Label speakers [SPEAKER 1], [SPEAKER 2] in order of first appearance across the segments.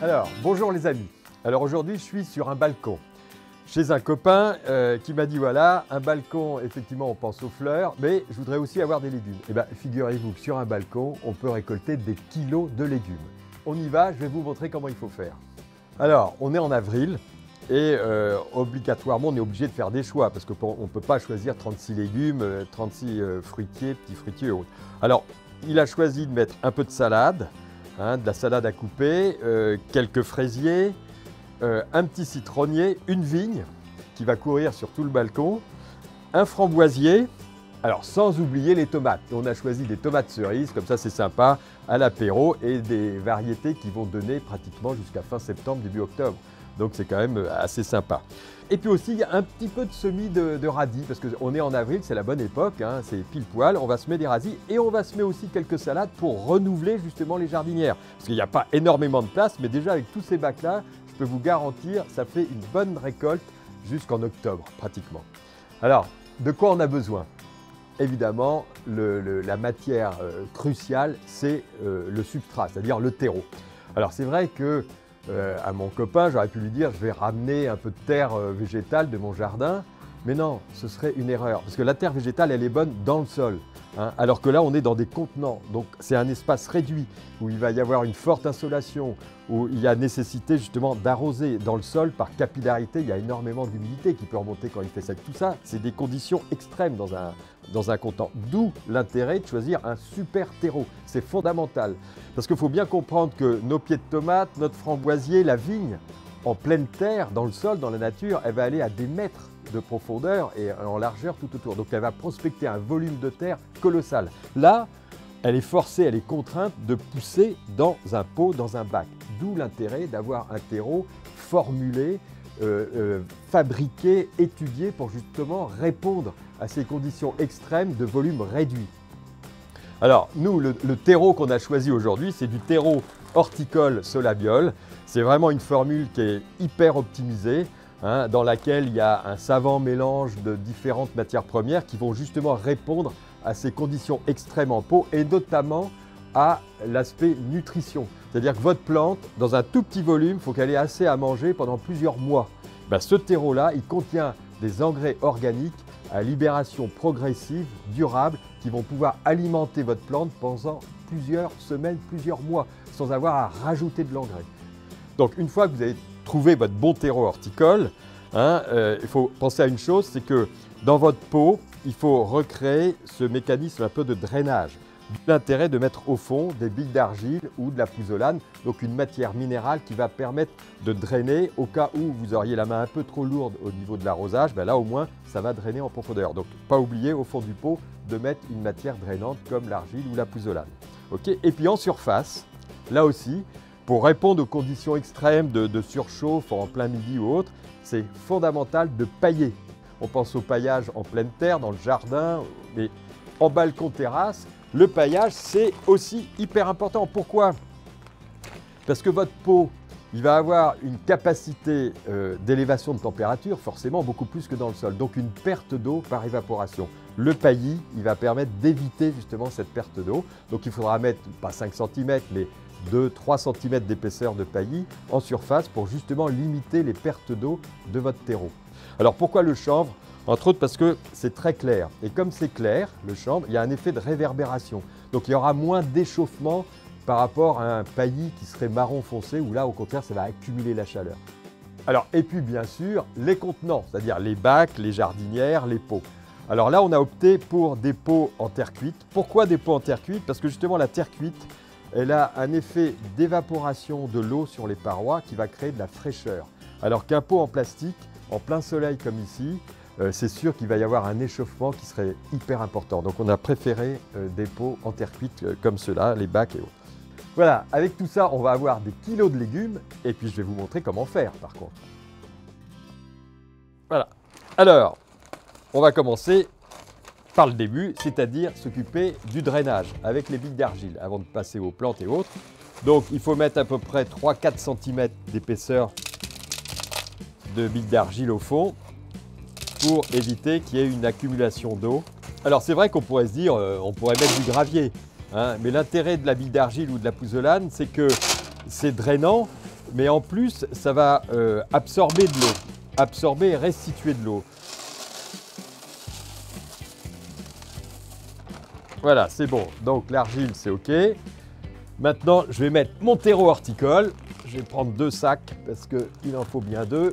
[SPEAKER 1] Alors, bonjour les amis. Alors aujourd'hui, je suis sur un balcon chez un copain qui m'a dit voilà, un balcon, effectivement, on pense aux fleurs, mais je voudrais aussi avoir des légumes. Eh bien, figurez-vous que sur un balcon, on peut récolter des kilos de légumes. On y va, je vais vous montrer comment il faut faire. Alors, on est en avril et obligatoirement, on est obligé de faire des choix parce qu'on ne peut pas choisir 36 légumes, 36 fruitiers, petits fruitiers et autres. Alors, il a choisi de mettre un peu de salade, de la salade à couper, quelques fraisiers, un petit citronnier, une vigne qui va courir sur tout le balcon, un framboisier, alors sans oublier les tomates. On a choisi des tomates cerises, comme ça c'est sympa, à l'apéro et des variétés qui vont donner pratiquement jusqu'à fin septembre, début octobre. Donc c'est quand même assez sympa. Et puis aussi, il y a un petit peu de semis de radis, parce qu'on est en avril, c'est la bonne époque, c'est pile poil, on va semer des radis et on va semer aussi quelques salades pour renouveler justement les jardinières. Parce qu'il n'y a pas énormément de place, mais déjà avec tous ces bacs-là, je peux vous garantir, ça fait une bonne récolte jusqu'en octobre pratiquement. Alors, de quoi on a besoin? Évidemment, la matière cruciale, c'est le substrat, c'est-à-dire le terreau. Alors c'est vrai que à mon copain, j'aurais pu lui dire je vais ramener un peu de terre végétale de mon jardin, mais non, ce serait une erreur, parce que la terre végétale, elle est bonne dans le sol, alors que là, on est dans des contenants, donc c'est un espace réduit, où il va y avoir une forte insolation, où il y a nécessité justement d'arroser dans le sol par capillarité, il y a énormément d'humidité qui peut remonter quand il fait sec. Tout ça, c'est des conditions extrêmes dans un contenant, d'où l'intérêt de choisir un super terreau, c'est fondamental. Parce qu'il faut bien comprendre que nos pieds de tomates, notre framboisier, la vigne, en pleine terre, dans le sol, dans la nature, elle va aller à des mètres de profondeur et en largeur tout autour. Donc elle va prospecter un volume de terre colossal. Là, elle est forcée, elle est contrainte de pousser dans un pot, dans un bac. D'où l'intérêt d'avoir un terreau formulé, fabriqué, étudié pour justement répondre à ces conditions extrêmes de volume réduit. Alors nous, le terreau qu'on a choisi aujourd'hui, c'est du terreau horticole Solabiol. C'est vraiment une formule qui est hyper optimisée, dans laquelle il y a un savant mélange de différentes matières premières qui vont justement répondre à ces conditions extrêmes en pot et notamment à l'aspect nutrition. C'est-à-dire que votre plante, dans un tout petit volume, il faut qu'elle ait assez à manger pendant plusieurs mois. Ce terreau-là, il contient des engrais organiques à libération progressive, durable, qui vont pouvoir alimenter votre plante pendant plusieurs semaines, plusieurs mois, sans avoir à rajouter de l'engrais. Donc une fois que vous avez trouvé votre bon terreau horticole, il faut penser à une chose, c'est que dans votre pot, il faut recréer ce mécanisme un peu de drainage. L'intérêt de mettre au fond des billes d'argile ou de la pouzzolane, donc une matière minérale qui va permettre de drainer au cas où vous auriez la main un peu trop lourde au niveau de l'arrosage, là au moins ça va drainer en profondeur. Donc pas oublier au fond du pot de mettre une matière drainante comme l'argile ou la pouzzolane. Et puis en surface, là aussi, pour répondre aux conditions extrêmes de surchauffe en plein midi ou autre, c'est fondamental de pailler. On pense au paillage en pleine terre, dans le jardin, mais en balcon-terrasse, le paillage, c'est aussi hyper important. Pourquoi? Parce que votre pot, il va avoir une capacité d'élévation de température, forcément beaucoup plus que dans le sol. Donc une perte d'eau par évaporation. Le paillis, il va permettre d'éviter justement cette perte d'eau. Donc il faudra mettre, pas 5 cm, mais 2-3 cm d'épaisseur de paillis en surface pour justement limiter les pertes d'eau de votre terreau. Alors pourquoi le chanvre? Entre autres parce que c'est très clair. Et comme c'est clair, le chanvre, il y a un effet de réverbération. Donc il y aura moins d'échauffement par rapport à un paillis qui serait marron foncé, où là, au contraire, ça va accumuler la chaleur. Alors, et puis bien sûr, les contenants, c'est-à-dire les bacs, les jardinières, les pots. Alors là, on a opté pour des pots en terre cuite. Pourquoi des pots en terre cuite? Parce que justement, la terre cuite, elle a un effet d'évaporation de l'eau sur les parois qui va créer de la fraîcheur. Alors qu'un pot en plastique, en plein soleil comme ici, c'est sûr qu'il va y avoir un échauffement qui serait hyper important. Donc on a préféré des pots en terre cuite comme ceux-là, les bacs et autres. Voilà, avec tout ça, on va avoir des kilos de légumes et puis je vais vous montrer comment faire par contre. Voilà, alors on va commencer par le début, c'est-à-dire s'occuper du drainage avec les billes d'argile avant de passer aux plantes et autres. Donc il faut mettre à peu près 3-4 cm d'épaisseur de billes d'argile au fond pour éviter qu'il y ait une accumulation d'eau. Alors c'est vrai qu'on pourrait se dire, on pourrait mettre du gravier, mais l'intérêt de la bille d'argile ou de la pouzzolane, c'est que c'est drainant, mais en plus, ça va absorber de l'eau, absorber et restituer de l'eau. Voilà, c'est bon. Donc l'argile, c'est OK. Maintenant, je vais mettre mon terreau horticole. Je vais prendre 2 sacs parce qu'il en faut bien 2.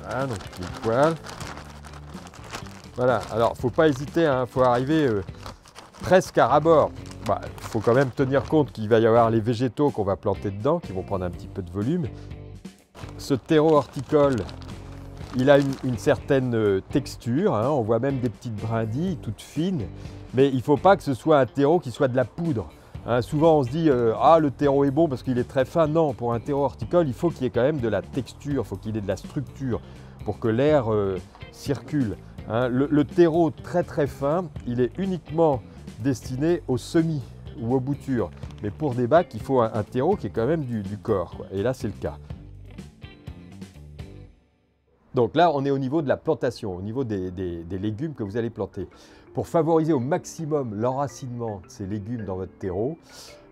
[SPEAKER 1] Voilà, donc pile poil. Voilà, alors il ne faut pas hésiter, il faut arriver presque à ras-bord. Bah, faut quand même tenir compte qu'il va y avoir les végétaux qu'on va planter dedans, qui vont prendre un petit peu de volume. Ce terreau horticole, il a une certaine texture, hein, on voit même des petites brindilles toutes fines, mais il ne faut pas que ce soit un terreau qui soit de la poudre. Hein, souvent on se dit ah le terreau est bon parce qu'il est très fin. Non, pour un terreau horticole, il faut qu'il y ait quand même de la texture, il faut qu'il ait de la structure pour que l'air circule. Hein, le terreau très très fin, il est uniquement destiné aux semis ou aux boutures. Mais pour des bacs, il faut un terreau qui est quand même du corps, quoi. Et là, c'est le cas. Donc là, on est au niveau de la plantation, au niveau des légumes que vous allez planter. Pour favoriser au maximum l'enracinement de ces légumes dans votre terreau,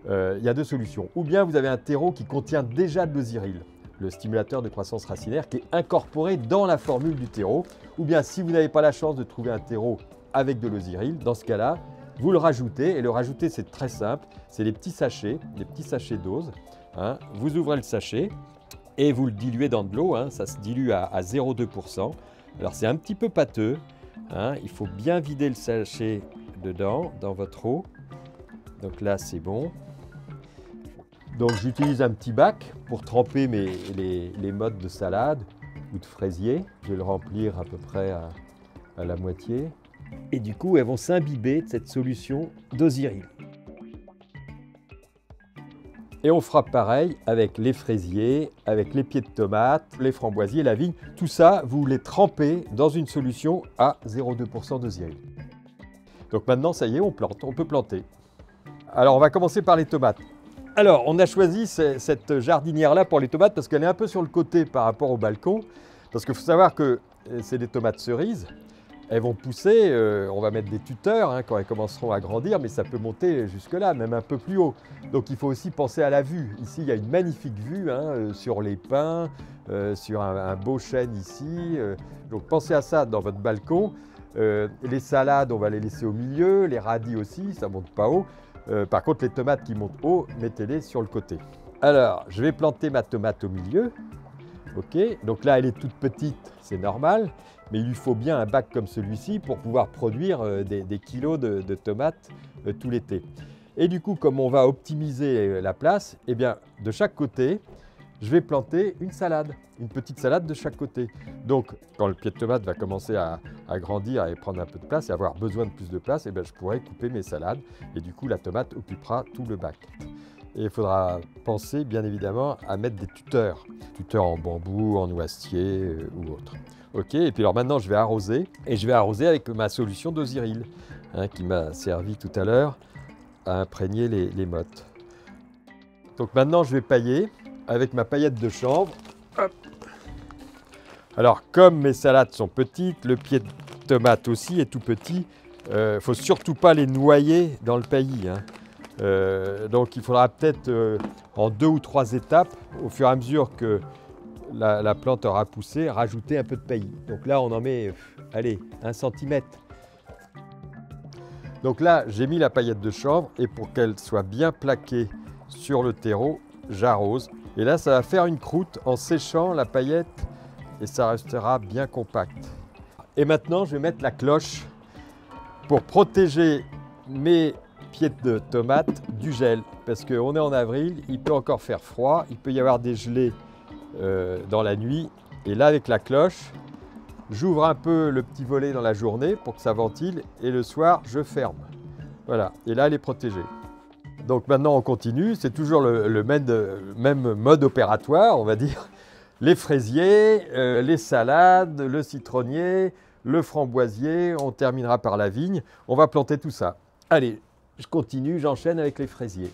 [SPEAKER 1] il y a 2 solutions. Ou bien vous avez un terreau qui contient déjà de l'osiril, le stimulateur de croissance racinaire, qui est incorporé dans la formule du terreau. Ou bien si vous n'avez pas la chance de trouver un terreau avec de l'osiril, dans ce cas-là, vous le rajoutez. Et le rajouter, c'est très simple. C'est des petits sachets doses. Hein. Vous ouvrez le sachet et vous le diluez dans de l'eau. Hein. Ça se dilue à 0,2 %. Alors c'est un petit peu pâteux. Hein. Il faut bien vider le sachet dedans, dans votre eau. Donc là, c'est bon. Donc j'utilise un petit bac pour tremper les mottes de salade ou de fraisier. Je vais le remplir à peu près à la moitié. Et du coup, elles vont s'imbiber de cette solution d'osiril. Et on fera pareil avec les fraisiers, avec les pieds de tomates, les framboisiers, la vigne. Tout ça, vous les trempez dans une solution à 0,2 % d'osiril. Donc maintenant, ça y est, on plante, on peut planter. Alors, on va commencer par les tomates. Alors, on a choisi cette jardinière-là pour les tomates parce qu'elle est un peu sur le côté par rapport au balcon. Parce qu'il faut savoir que c'est des tomates cerises. Elles vont pousser, on va mettre des tuteurs hein, quand elles commenceront à grandir, mais ça peut monter jusque-là, même un peu plus haut. Donc il faut aussi penser à la vue. Ici, il y a une magnifique vue hein, sur les pins, sur un beau chêne ici. Donc pensez à ça dans votre balcon. Les salades, on va les laisser au milieu, les radis aussi, ça ne monte pas haut. Par contre, les tomates qui montent haut, mettez-les sur le côté. Alors, je vais planter ma tomate au milieu. Ok, donc là, elle est toute petite, c'est normal. Mais il lui faut bien un bac comme celui-ci pour pouvoir produire des kilos de tomates tout l'été. Et du coup, comme on va optimiser la place, eh bien, de chaque côté, je vais planter une salade, une petite salade de chaque côté. Donc, quand le pied de tomate va commencer à grandir et prendre un peu de place et avoir besoin de plus de place, eh bien, je pourrai couper mes salades et du coup, la tomate occupera tout le bac. Et il faudra penser, bien évidemment, à mettre des tuteurs en bambou, en noisetier ou autre. Ok, et puis alors maintenant, je vais arroser. Et je vais arroser avec ma solution d'osiril, hein, qui m'a servi tout à l'heure à imprégner les mottes. Donc maintenant, je vais pailler avec ma paillette de chanvre. Hop. Alors, comme mes salades sont petites, le pied de tomate aussi est tout petit. Il ne faut surtout pas les noyer dans le paillis. Hein. Donc il faudra peut-être en 2 ou 3 étapes, au fur et à mesure que la plante aura poussé, rajouter un peu de paillis. Donc là on en met, allez, 1 cm. Donc là j'ai mis la paillette de chanvre et pour qu'elle soit bien plaquée sur le terreau, j'arrose. Et là ça va faire une croûte en séchant la paillette et ça restera bien compact. Et maintenant je vais mettre la cloche pour protéger mes pieds de tomates du gel, parce qu'on est en avril, il peut encore faire froid, il peut y avoir des gelées dans la nuit, et là avec la cloche, j'ouvre un peu le petit volet dans la journée pour que ça ventile, et le soir je ferme. Voilà, et là elle est protégée. Donc maintenant on continue, c'est toujours le même mode opératoire, on va dire. Les fraisiers, les salades, le citronnier, le framboisier, on terminera par la vigne, on va planter tout ça. Allez, je continue, j'enchaîne avec les fraisiers.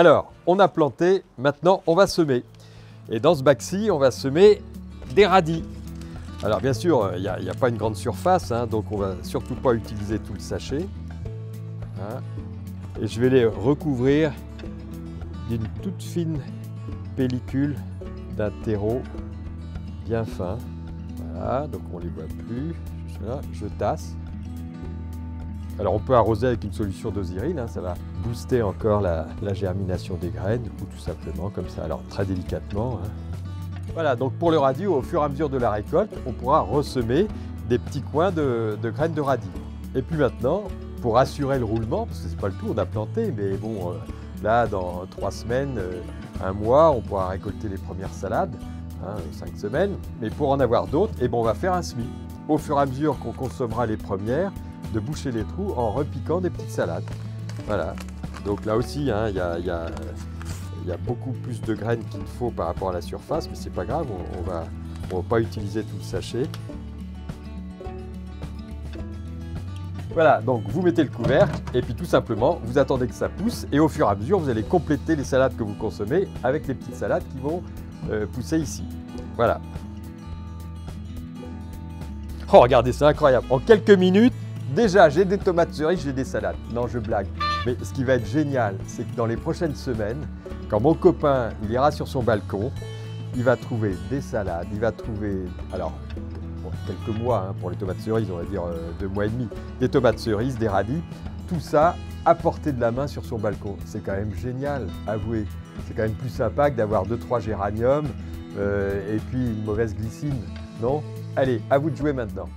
[SPEAKER 1] Alors, on a planté, maintenant on va semer. Et dans ce bac-ci, on va semer des radis. Alors bien sûr, il n'y a pas une grande surface, hein, donc on ne va surtout pas utiliser tout le sachet. Voilà. Et je vais les recouvrir d'une toute fine pellicule d'un terreau bien fin. Voilà, donc on ne les voit plus. Là, je tasse. Alors on peut arroser avec une solution d'osirine, hein, ça va booster encore la germination des graines, ou tout simplement comme ça, alors très délicatement. Hein. Voilà, donc pour le radis, au fur et à mesure de la récolte, on pourra ressemer des petits coins de graines de radis. Et puis maintenant, pour assurer le roulement, parce que c'est pas le tout, on a planté, mais bon, là dans 3 semaines, 1 mois, on pourra récolter les premières salades, hein, 5 semaines. Mais pour en avoir d'autres, eh ben, on va faire un semis. Au fur et à mesure qu'on consommera les premières, de boucher les trous en repiquant des petites salades. Voilà, donc là aussi, hein, il y a beaucoup plus de graines qu'il faut par rapport à la surface, mais c'est pas grave, on va pas utiliser tout le sachet. Voilà, donc vous mettez le couvercle et puis tout simplement, vous attendez que ça pousse et au fur et à mesure, vous allez compléter les salades que vous consommez avec les petites salades qui vont pousser ici. Voilà. Oh, regardez, c'est incroyable. En quelques minutes, déjà, j'ai des tomates cerises, j'ai des salades. Non, je blague. Mais ce qui va être génial, c'est que dans les prochaines semaines, quand mon copain il ira sur son balcon, il va trouver des salades, il va trouver, alors, pour quelques mois, hein, pour les tomates cerises, on va dire 2 mois et demi, des tomates cerises, des radis, tout ça à portée de la main sur son balcon. C'est quand même génial, avouez. C'est quand même plus sympa que d'avoir 2-3 géraniums et puis une mauvaise glycine, non? Allez, à vous de jouer maintenant.